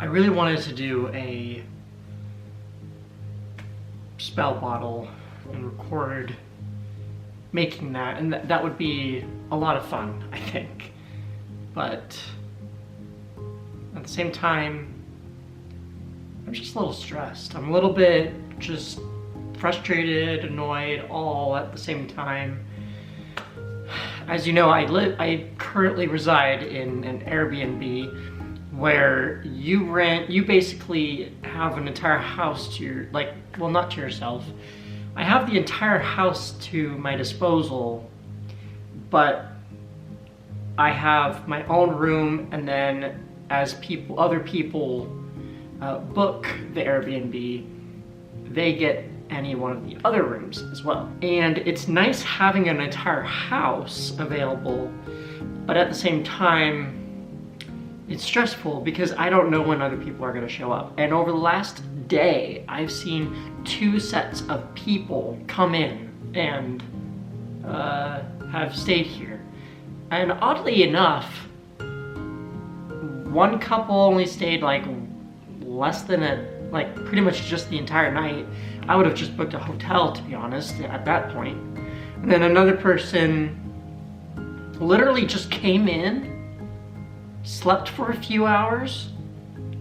I really wanted to do a spell bottle and record making that, and that would be a lot of fun, I think. But at the same time, I'm just a little stressed. I'm a little bit just frustrated, annoyed, all at the same time. As you know, I currently reside in an Airbnb where you basically have an entire house to your, like, well, not to yourself. I have the entire house to my disposal, but I have my own room, and then as other people book the Airbnb, they get any one of the other rooms as well. And it's nice having an entire house available, but at the same time, it's stressful because I don't know when other people are gonna show up. And over the last day, I've seen 2 sets of people come in and have stayed here. And oddly enough, one couple only stayed like less than like pretty much just the entire night. I would have just booked a hotel, to be honest, at that point. And then another person literally just came in, slept for a few hours,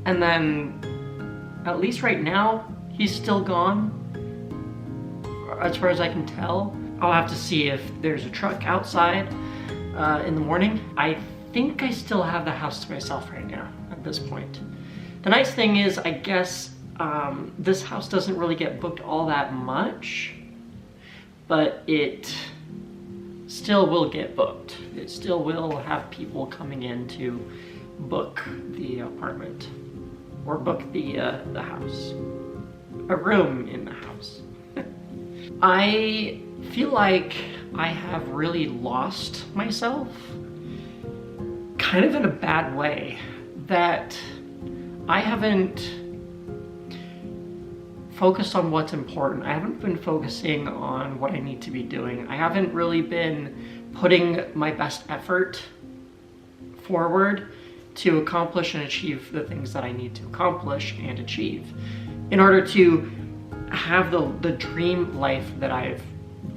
and then, at least right now, he's still gone, as far as I can tell. I'll have to see if there's a truck outside in the morning. I think I still have the house to myself right now at this point. The nice thing is, I guess, this house doesn't really get booked all that much, but it still will get booked. It still will have people coming in to book the apartment or book the house, a room in the house. I feel like I have really lost myself, kind of in a bad way, that I haven't focused on what's important. I haven't been focusing on what I need to be doing. I haven't really been putting my best effort forward to accomplish and achieve the things that I need to accomplish and achieve in order to have the dream life that I've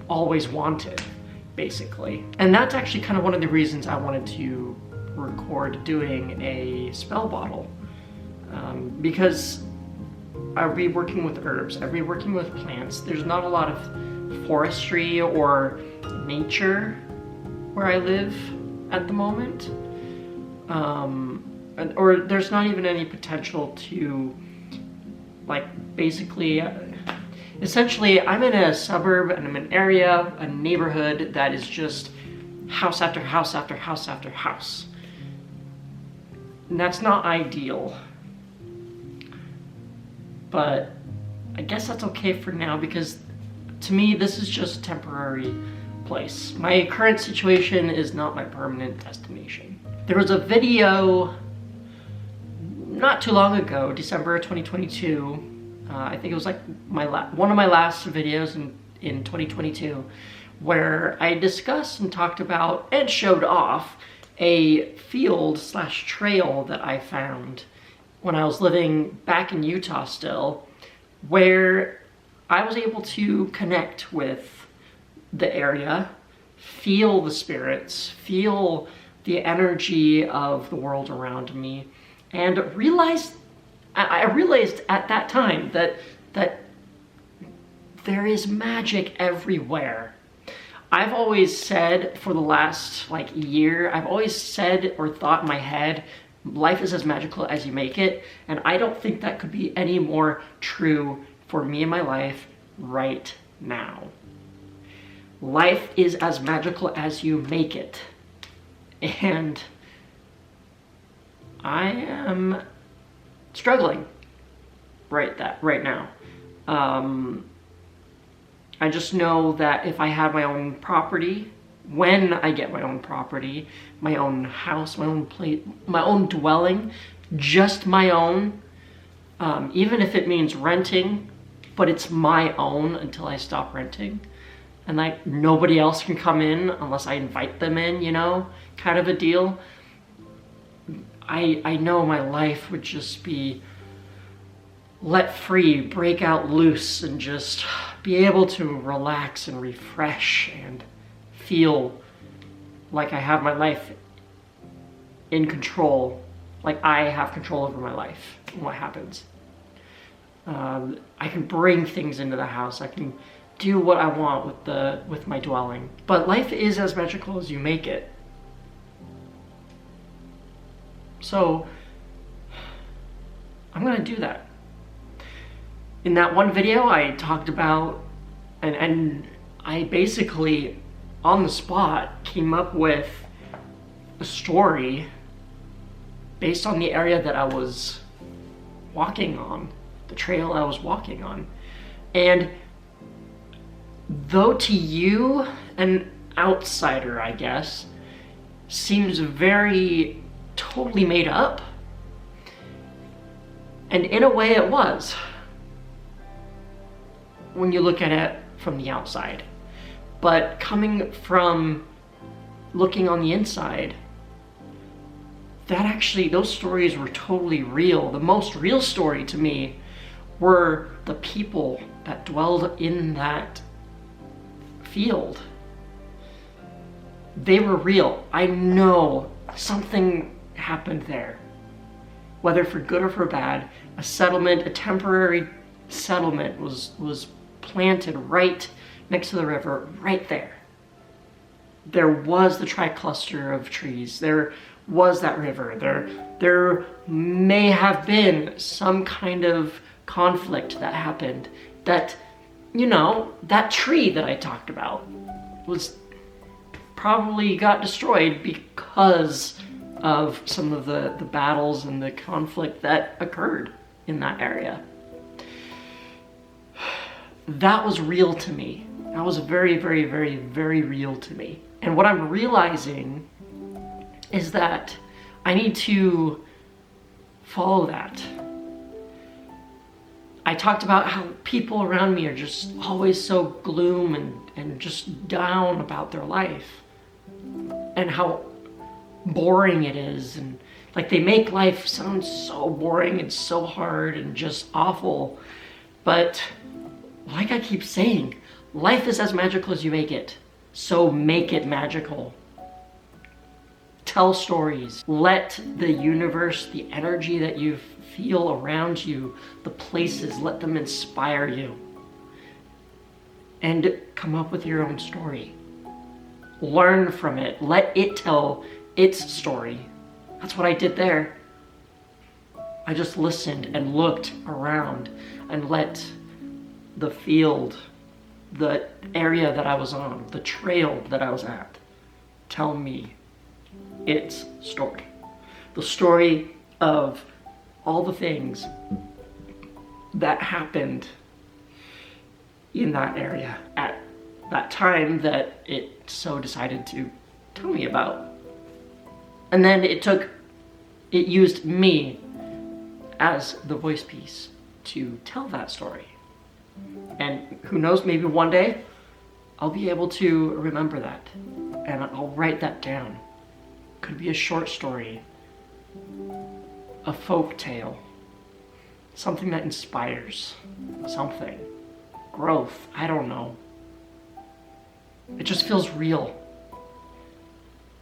always wanted, basically. And that's actually kind of one of the reasons I wanted to record doing a spell bottle, because I'll be working with herbs, I'll be working with plants. There's not a lot of forestry or nature where I live at the moment. Or there's not even any potential to, like, basically, essentially, I'm in a suburb and I'm in an area, a neighborhood that is just house after house after house after house. And that's not ideal. But I guess that's okay for now, because to me, this is just a temporary place. My current situation is not my permanent destination. There was a video not too long ago, December 2022. I think it was like one of my last videos in 2022, where I discussed and talked about and showed off a field/trail that I found when I was living back in Utah still, where I was able to connect with the area, feel the spirits, feel the energy of the world around me, and I realized at that time that there is magic everywhere. I've always said for the last like year, I've always said or thought in my head, life is as magical as you make it, and I don't think that could be any more true for me in my life right now. Life is as magical as you make it, and I am struggling right now. I just know that if I have my own property, when I get my own property, my own house, my own place, my own dwelling, just my own, even if it means renting, but it's my own until I stop renting, and like nobody else can come in unless I invite them in, you know, kind of a deal. I know my life would just be let free, break out loose, and just be able to relax and refresh and feel like I have my life in control, like I have control over my life and what happens. I can bring things into the house. I can do what I want with my dwelling. But life is as magical as you make it. So I'm gonna do that. In that one video I talked about, and I basically on the spot came up with a story based on the area that I was walking on, the trail I was walking on. And though to you, an outsider, I guess, seems very totally made up, and in a way it was, when you look at it from the outside. But coming from looking on the inside, that actually, those stories were totally real. The most real story to me were the people that dwelled in that field. They were real. I know something happened there. Whether for good or for bad, a settlement, a temporary settlement was planted right next to the river, right there. There was the tricluster of trees. There was that river. There may have been some kind of conflict that happened that, you know, that tree that I talked about was probably got destroyed because of some of the battles and the conflict that occurred in that area. That was real to me. That was very, very, very, very real to me. And what I'm realizing is that I need to follow that. I talked about how people around me are just always so gloom and just down about their life, and how boring it is, and like they make life sound so boring and so hard and just awful. But like I keep saying, life is as magical as you make it. So make it magical. Tell stories. Let the universe, the energy that you feel around you, the places, let them inspire you. And come up with your own story. Learn from it. Let it tell its story. That's what I did there. I just listened and looked around and let the field, the area that I was on, the trail that I was at, tell me its story. The story of all the things that happened in that area at that time that it so decided to tell me about. And then it used me as the voice piece to tell that story. And who knows, maybe one day I'll be able to remember that and I'll write that down. Could be a short story, a folk tale, something that inspires, something, growth, I don't know. It just feels real.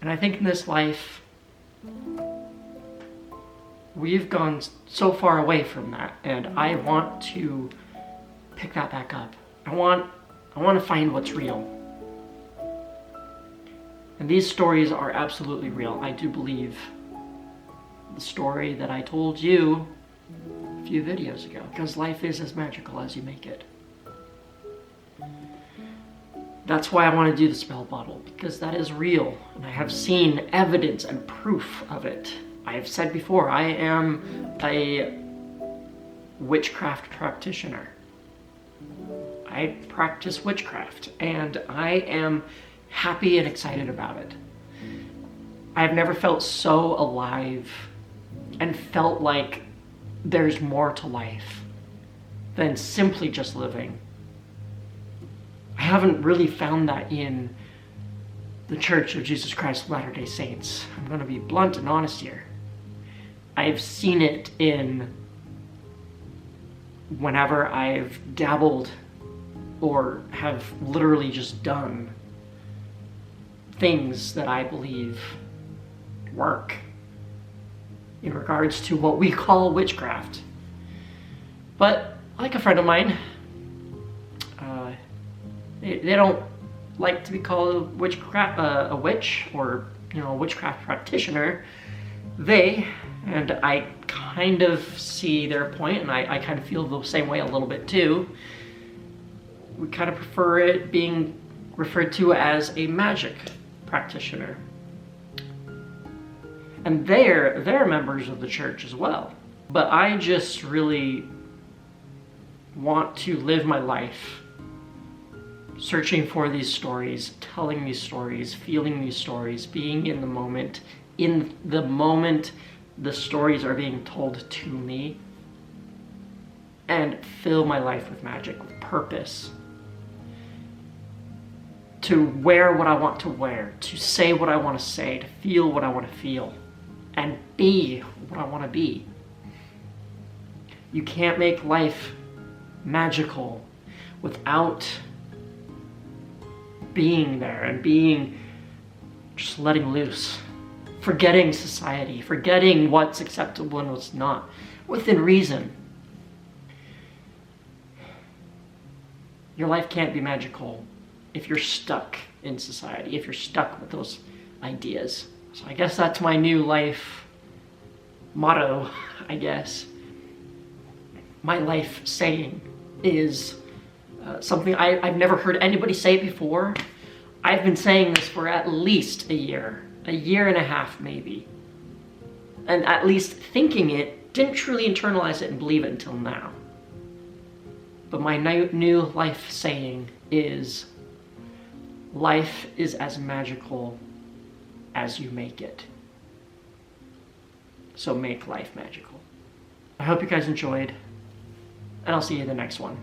And I think in this life, we've gone so far away from that, and I want to pick that back up. I want to find what's real. And these stories are absolutely real. I do believe the story that I told you a few videos ago, because life is as magical as you make it. That's why I want to do the spell bottle, because that is real, and I have seen evidence and proof of it. I have said before, I am a witchcraft practitioner. I practice witchcraft, and I am happy and excited about it. I've never felt so alive and felt like there's more to life than simply just living. I haven't really found that in the Church of Jesus Christ of Latter-day Saints. I'm going to be blunt and honest here. I've seen it in whenever I've dabbled or have literally just done things that I believe work in regards to what we call witchcraft. But like a friend of mine, they don't like to be called a witch or, you know, a witchcraft practitioner. And I kind of see their point, and I kind of feel the same way a little bit too. We kind of prefer it being referred to as a magic practitioner. And they're members of the church as well. But I just really want to live my life searching for these stories, telling these stories, feeling these stories, being in the moment the stories are being told to me, and fill my life with magic, with purpose. To wear what I want to wear, to say what I want to say, to feel what I want to feel, and be what I want to be. You can't make life magical without being there and being just letting loose, forgetting society, forgetting what's acceptable and what's not, within reason. Your life can't be magical if you're stuck in society, if you're stuck with those ideas. So I guess that's my new life motto, I guess. My life saying is something I've never heard anybody say before. I've been saying this for at least a year and a half maybe. And at least thinking it, didn't truly internalize it and believe it until now. But my new life saying is, life is as magical as you make it. So make life magical. I hope you guys enjoyed, and I'll see you in the next one.